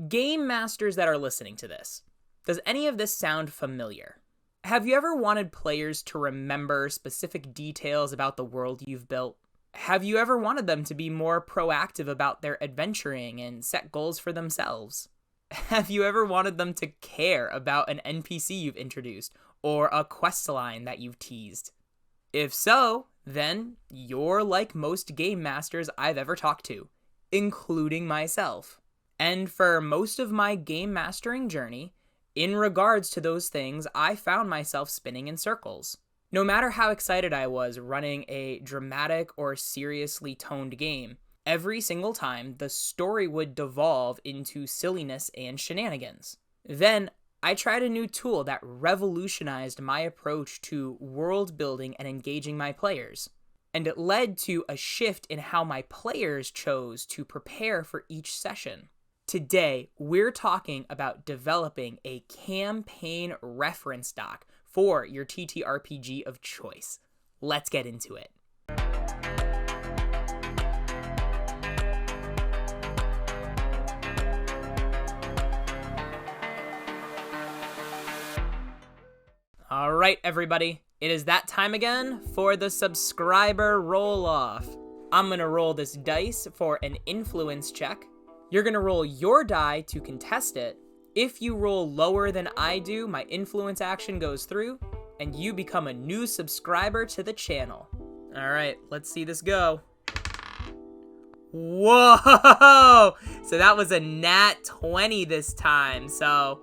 Game masters that are listening to this, does any of this sound familiar? Have you ever wanted players to remember specific details about the world you've built? Have you ever wanted them to be more proactive about their adventuring and set goals for themselves? Have you ever wanted them to care about an NPC you've introduced or a quest line that you've teased? If so, then you're like most game masters I've ever talked to, including myself. And for most of my game mastering journey, in regards to those things, I found myself spinning in circles. No matter how excited I was running a dramatic or seriously toned game, every single time the story would devolve into silliness and shenanigans. Then I tried a new tool that revolutionized my approach to world building and engaging my players. And it led to a shift in how my players chose to prepare for each session. Today, we're talking about developing a campaign reference doc for your TTRPG of choice. Let's get into it. All right, everybody, it is that time again for the subscriber roll-off. I'm gonna roll this dice for an influence check. You're gonna roll your die to contest it. If you roll lower than I do, my influence action goes through, and you become a new subscriber to the channel. All right, let's see this go. Whoa! So that was a nat 20 this time. So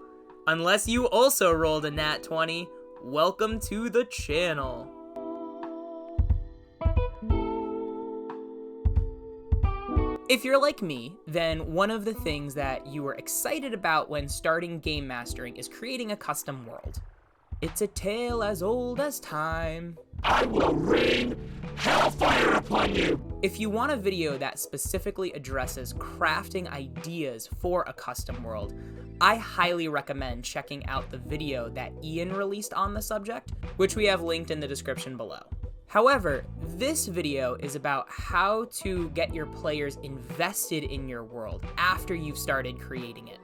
unless you also rolled a nat 20, welcome to the channel. If you're like me, then one of the things that you were excited about when starting game mastering is creating a custom world. It's a tale as old as time. I will rain hellfire upon you! If you want a video that specifically addresses crafting ideas for a custom world, I highly recommend checking out the video that Ian released on the subject, which we have linked in the description below. However, this video is about how to get your players invested in your world after you've started creating it.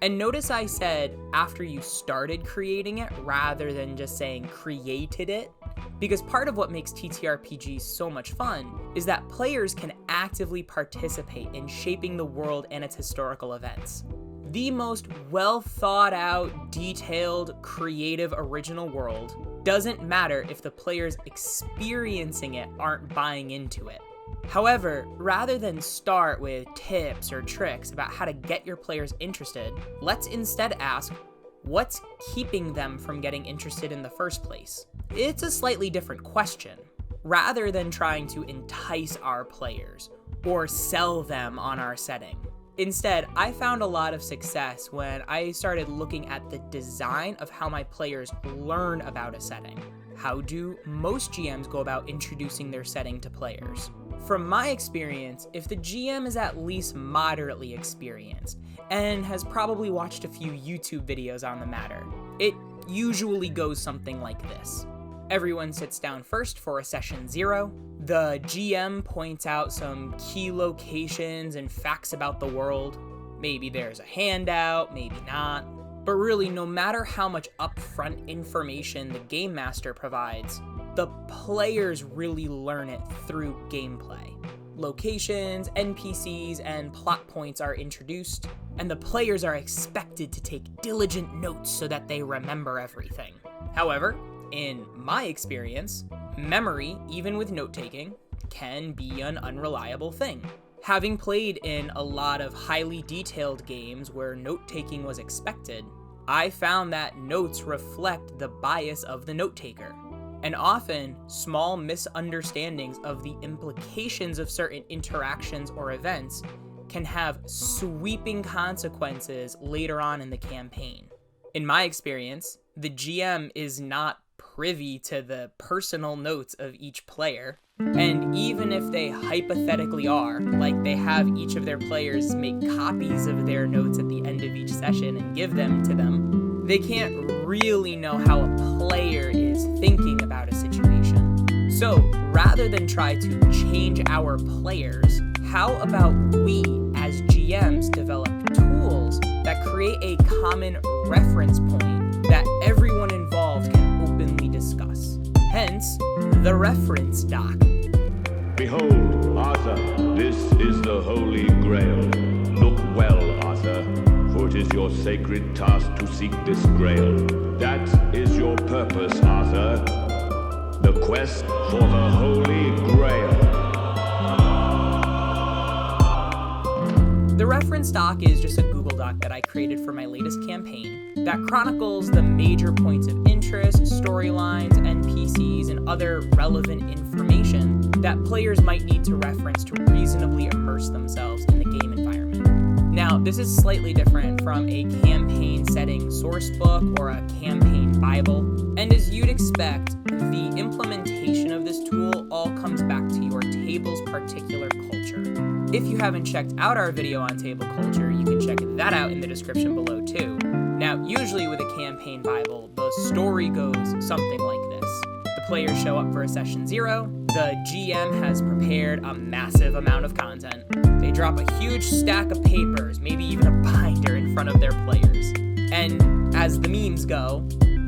And notice I said after you started creating it rather than just saying created it, because part of what makes TTRPGs so much fun is that players can actively participate in shaping the world and its historical events. The most well thought out, detailed, creative, original world doesn't matter if the players experiencing it aren't buying into it. However, rather than start with tips or tricks about how to get your players interested, let's instead ask, what's keeping them from getting interested in the first place? It's a slightly different question. Rather than trying to entice our players or sell them on our setting, instead, I found a lot of success when I started looking at the design of how my players learn about a setting. How do most GMs go about introducing their setting to players? From my experience, if the GM is at least moderately experienced and has probably watched a few YouTube videos on the matter, it usually goes something like this. Everyone sits down first for a session 0. The GM points out some key locations and facts about the world. Maybe there's a handout, maybe not. But really, no matter how much upfront information the game master provides, the players really learn it through gameplay. Locations, NPCs, and plot points are introduced, and the players are expected to take diligent notes so that they remember everything. However, in my experience, memory, even with note-taking, can be an unreliable thing. Having played in a lot of highly detailed games where note-taking was expected, I found that notes reflect the bias of the note-taker. And often, small misunderstandings of the implications of certain interactions or events can have sweeping consequences later on in the campaign. In my experience, the GM is not privy to the personal notes of each player, and even if they hypothetically are, like they have each of their players make copies of their notes at the end of each session and give them to them, they can't really know how a player is thinking about a situation. So, rather than try to change our players, how about we as GMs develop tools that create a common reference point that everyone involved can openly discuss. Hence, the reference doc. Behold, Arthur, this is the Holy Grail. Look well, Arthur, for it is your sacred task to seek this Grail. That is your purpose, Arthur. The quest for the Holy Grail. The reference doc is just a Google Doc that I created for my latest campaign that chronicles the major points of interest, storylines, NPCs, and other relevant information that players might need to reference to reasonably immerse themselves in the game environment. Now, this is slightly different from a campaign setting sourcebook or a campaign Bible, and as you'd expect, the implementation of this tool all comes back to your table's particular culture. If you haven't checked out our video on table culture, you can check that out in the description below too. Now, usually with a campaign Bible, the story goes something like this. The players show up for a session 0, the GM has prepared a massive amount of content. They drop a huge stack of papers, maybe even a binder in front of their players. And as the memes go,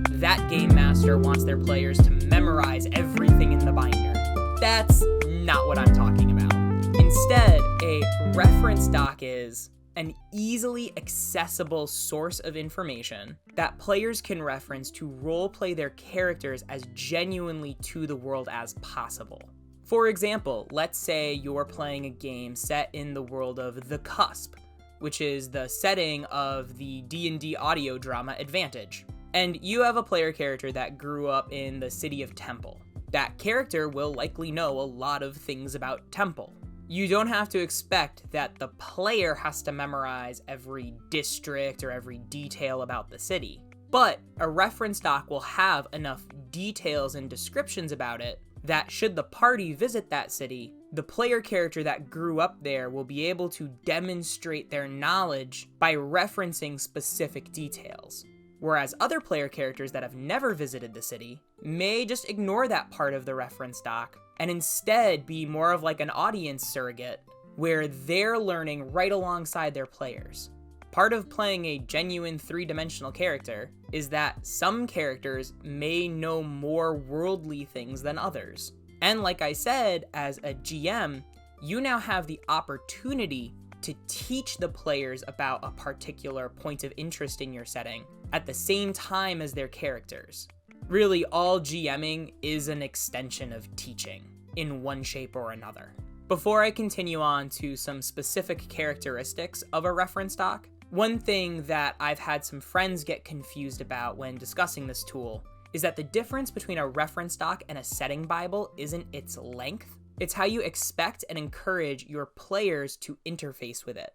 that game master wants their players to memorize everything in the binder. That's not what I'm talking about. Instead, a reference doc is an easily accessible source of information that players can reference to roleplay their characters as genuinely to the world as possible. For example, let's say you're playing a game set in the world of The Cusp, which is the setting of the D&D audio drama Advantage. And you have a player character that grew up in the city of Temple. That character will likely know a lot of things about Temple. You don't have to expect that the player has to memorize every district or every detail about the city. But a reference doc will have enough details and descriptions about it that should the party visit that city, the player character that grew up there will be able to demonstrate their knowledge by referencing specific details. Whereas other player characters that have never visited the city may just ignore that part of the reference doc and instead be more of like an audience surrogate where they're learning right alongside their players. Part of playing a genuine three-dimensional character is that some characters may know more worldly things than others. And like I said, as a GM, you now have the opportunity to teach the players about a particular point of interest in your setting at the same time as their characters. Really, all GMing is an extension of teaching in one shape or another. Before I continue on to some specific characteristics of a reference doc, one thing that I've had some friends get confused about when discussing this tool is that the difference between a reference doc and a setting Bible isn't its length, it's how you expect and encourage your players to interface with it.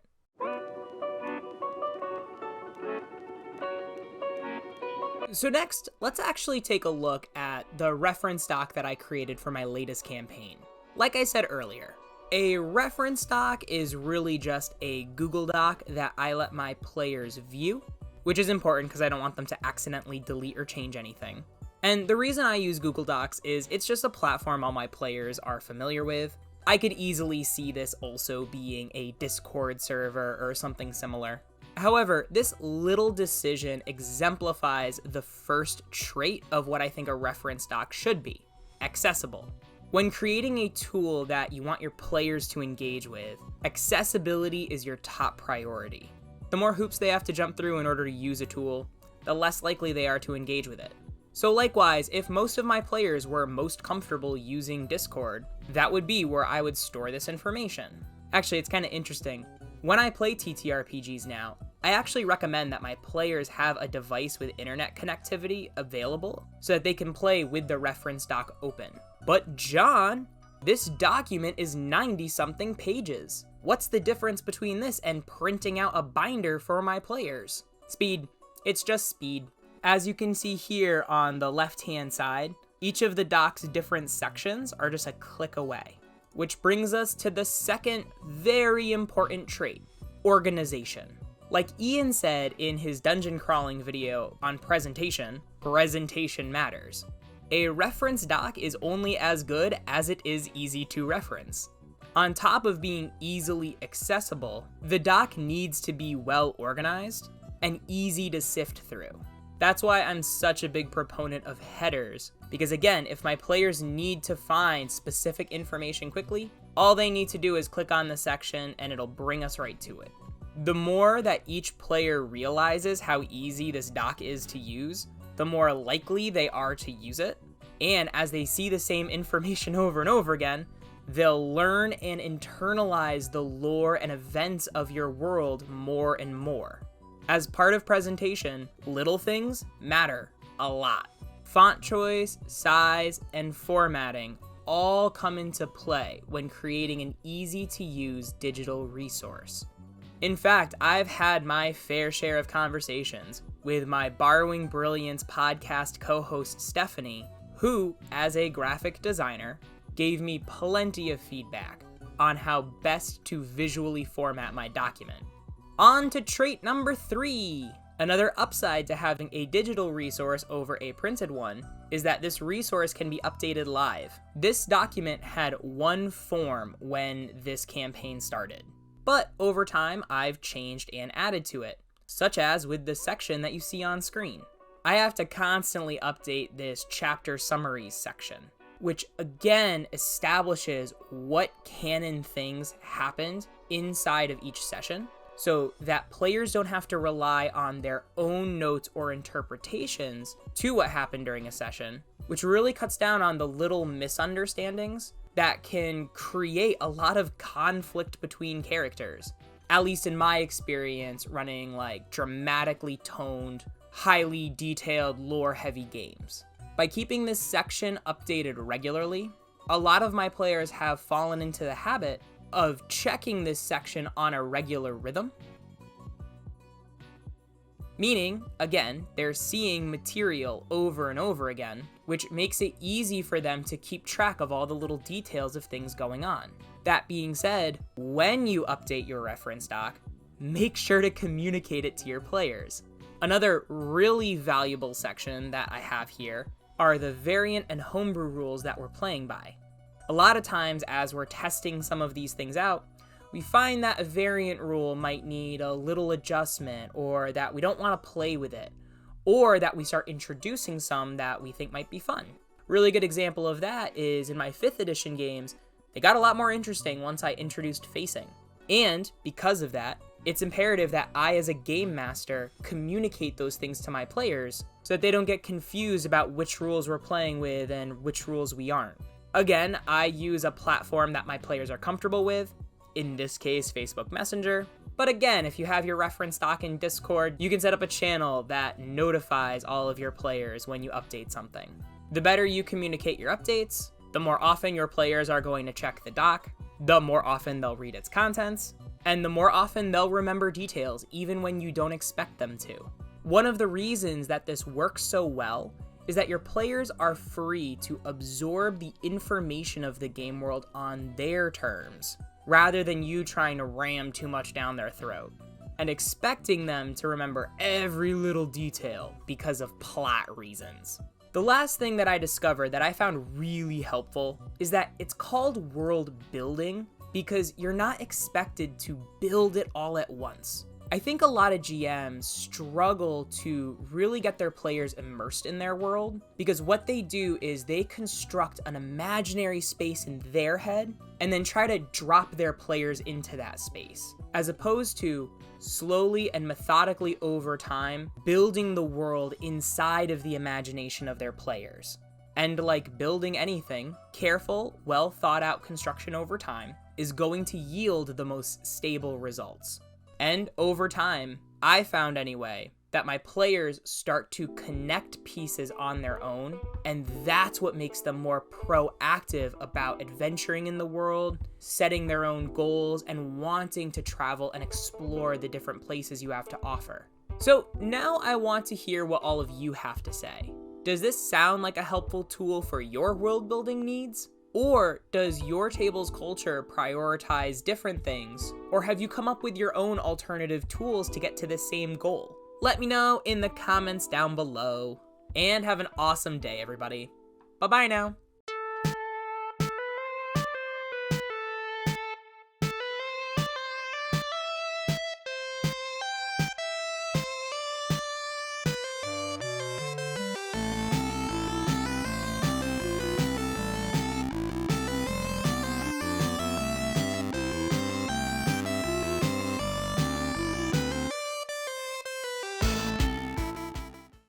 So next, let's actually take a look at the reference doc that I created for my latest campaign. Like I said earlier, a reference doc is really just a Google Doc that I let my players view, which is important because I don't want them to accidentally delete or change anything. And the reason I use Google Docs is it's just a platform all my players are familiar with. I could easily see this also being a Discord server or something similar. However, this little decision exemplifies the first trait of what I think a reference doc should be: accessible. When creating a tool that you want your players to engage with, accessibility is your top priority. The more hoops they have to jump through in order to use a tool, the less likely they are to engage with it. So likewise, if most of my players were most comfortable using Discord, that would be where I would store this information. Actually, it's kind of interesting. When I play TTRPGs now, I actually recommend that my players have a device with internet connectivity available so that they can play with the reference doc open. But John, this document is 90-something pages. What's the difference between this and printing out a binder for my players? Speed. It's just speed. As you can see here on the left-hand side, each of the doc's different sections are just a click away. Which brings us to the second very important trait: organization. Like Ian said in his dungeon crawling video on presentation matters. A reference doc is only as good as it is easy to reference. On top of being easily accessible, the doc needs to be well organized, and easy to sift through. That's why I'm such a big proponent of headers, because again, if my players need to find specific information quickly, all they need to do is click on the section and it'll bring us right to it. The more that each player realizes how easy this doc is to use, the more likely they are to use it. And as they see the same information over and over again, they'll learn and internalize the lore and events of your world more and more. As part of presentation, little things matter a lot. Font choice, size, and formatting all come into play when creating an easy-to-use digital resource. In fact, I've had my fair share of conversations with my Borrowing Brilliance podcast co-host Stephanie, who, as a graphic designer, gave me plenty of feedback on how best to visually format my document. On to trait number 3. Another upside to having a digital resource over a printed one is that this resource can be updated live. This document had one form when this campaign started, but over time I've changed and added to it, such as with the section that you see on screen. I have to constantly update this chapter summaries section, which again establishes what canon things happened inside of each session, so that players don't have to rely on their own notes or interpretations to what happened during a session, which really cuts down on the little misunderstandings that can create a lot of conflict between characters, at least in my experience running like dramatically toned, highly detailed, lore-heavy games. By keeping this section updated regularly, a lot of my players have fallen into the habit of checking this section on a regular rhythm. Meaning, again, they're seeing material over and over again, which makes it easy for them to keep track of all the little details of things going on. That being said, when you update your reference doc, make sure to communicate it to your players. Another really valuable section that I have here are the variant and homebrew rules that we're playing by. A lot of times as we're testing some of these things out, we find that a variant rule might need a little adjustment, or that we don't want to play with it, or that we start introducing some that we think might be fun. Really good example of that is in my 5th edition games, they got a lot more interesting once I introduced facing. And because of that, it's imperative that I as a game master communicate those things to my players so that they don't get confused about which rules we're playing with and which rules we aren't. Again, I use a platform that my players are comfortable with, in this case, Facebook Messenger. But again, if you have your reference doc in Discord, you can set up a channel that notifies all of your players when you update something. The better you communicate your updates, the more often your players are going to check the doc, the more often they'll read its contents, and the more often they'll remember details even when you don't expect them to. One of the reasons that this works so well is that your players are free to absorb the information of the game world on their terms, rather than you trying to ram too much down their throat, and expecting them to remember every little detail because of plot reasons. The last thing that I discovered that I found really helpful is that it's called world building because you're not expected to build it all at once. I think a lot of GMs struggle to really get their players immersed in their world because what they do is they construct an imaginary space in their head and then try to drop their players into that space, as opposed to slowly and methodically over time building the world inside of the imagination of their players. And like building anything, careful, well thought out construction over time is going to yield the most stable results. And over time, I found anyway, that my players start to connect pieces on their own, and that's what makes them more proactive about adventuring in the world, setting their own goals, and wanting to travel and explore the different places you have to offer. So now I want to hear what all of you have to say. Does this sound like a helpful tool for your world building needs? Or does your table's culture prioritize different things? Or have you come up with your own alternative tools to get to the same goal? Let me know in the comments down below. And have an awesome day, everybody. Bye-bye now.